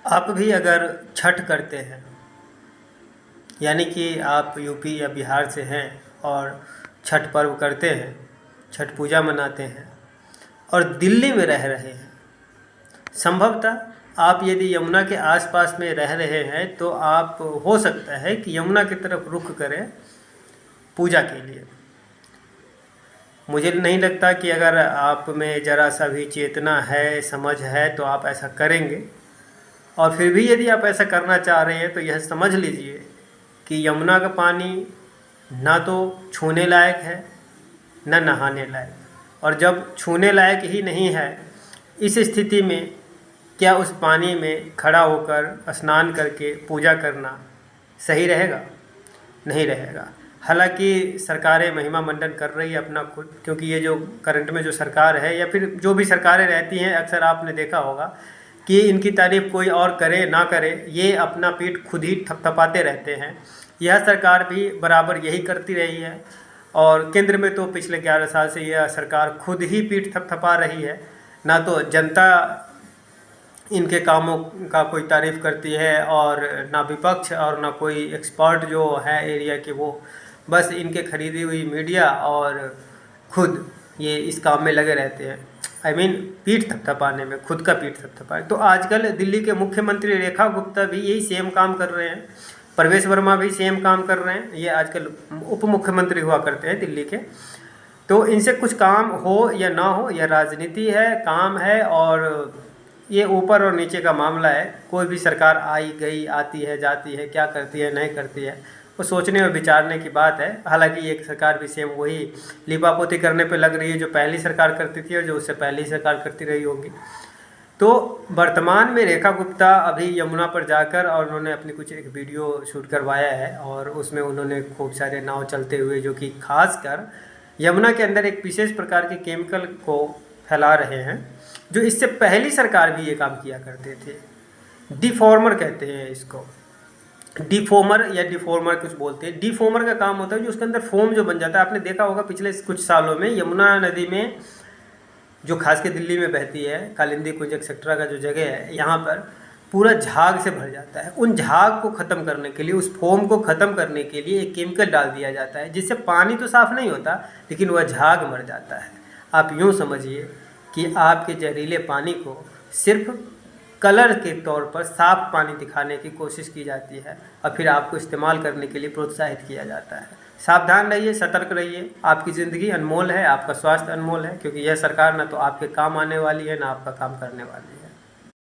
आप भी अगर छठ करते हैं, यानी कि आप यूपी या बिहार से हैं और छठ पर्व करते हैं, छठ पूजा मनाते हैं और दिल्ली में रह रहे हैं, संभवतः आप यदि यमुना के आसपास में रह रहे हैं तो आप हो सकता है कि यमुना की तरफ रुख करें पूजा के लिए। मुझे नहीं लगता कि अगर आप में ज़रा सा भी चेतना है, समझ है, तो आप ऐसा करेंगे। और फिर भी यदि आप ऐसा करना चाह रहे हैं तो यह समझ लीजिए कि यमुना का पानी ना तो छूने लायक है न नहाने लायक। और जब छूने लायक ही नहीं है, इस स्थिति में क्या उस पानी में खड़ा होकर स्नान करके पूजा करना सही रहेगा? नहीं रहेगा। हालांकि सरकारें महिमा मंडन कर रही है अपना खुद, क्योंकि ये जो करंट में जो सरकार है या फिर जो भी सरकारें रहती हैं, अक्सर आपने देखा होगा कि इनकी तारीफ कोई और करे ना करे, ये अपना पीठ खुद ही थपथपाते रहते हैं। यह सरकार भी बराबर यही करती रही है और केंद्र में तो पिछले 11 साल से यह सरकार खुद ही पीठ थपथपा रही है। ना तो जनता इनके कामों का कोई तारीफ़ करती है और ना विपक्ष और ना कोई एक्सपर्ट जो है एरिया के, वो बस इनके खरीदी हुई मीडिया और खुद ये इस काम में लगे रहते हैं। पीठ थपथपाने में, खुद का पीठ थपथपाने। तो आजकल दिल्ली के मुख्यमंत्री रेखा गुप्ता भी यही सेम काम कर रहे हैं, प्रवेश वर्मा भी सेम काम कर रहे हैं। ये आजकल उप मुख्यमंत्री हुआ करते हैं दिल्ली के। तो इनसे कुछ काम हो या ना हो, यह राजनीति है, काम है और ये ऊपर और नीचे का मामला है। कोई भी सरकार आई गई, आती है जाती है, क्या करती है नहीं करती है, वो सोचने और विचारने की बात है। हालांकि एक सरकार भी सेम वही लिपापोती करने पे लग रही है जो पहली सरकार करती थी और जो उससे पहली सरकार करती रही होगी। तो वर्तमान में रेखा गुप्ता अभी यमुना पर जाकर और उन्होंने अपनी कुछ एक वीडियो शूट करवाया है और उसमें उन्होंने खूब सारे नाव चलते हुए, जो कि खासकर यमुना के अंदर एक विशेष प्रकार के केमिकल को फैला रहे हैं, जो इससे पहली सरकार भी ये काम किया करते थे। डिफॉर्मर कहते हैं इसको, डिफोमर या डिफॉर्मर कुछ बोलते हैं। डिफोमर का काम होता है जो उसके अंदर फोम जो बन जाता है। आपने देखा होगा पिछले कुछ सालों में यमुना नदी में, जो खास के दिल्ली में बहती है, कालिंदी कुंज एक्सेट्रा का जो जगह है, यहाँ पर पूरा झाग से भर जाता है। उन झाग को ख़त्म करने के लिए, उस फोम को ख़त्म करने के लिए एक केमिकल डाल दिया जाता है, जिससे पानी तो साफ़ नहीं होता लेकिन वह झाग मर जाता है। आप यूँ समझिए कि आपके जहरीले पानी को सिर्फ कलर के तौर पर साफ पानी दिखाने की कोशिश की जाती है और फिर आपको इस्तेमाल करने के लिए प्रोत्साहित किया जाता है। सावधान रहिए, सतर्क रहिए। आपकी ज़िंदगी अनमोल है, आपका स्वास्थ्य अनमोल है, क्योंकि यह सरकार ना तो आपके काम आने वाली है ना आपका काम करने वाली है।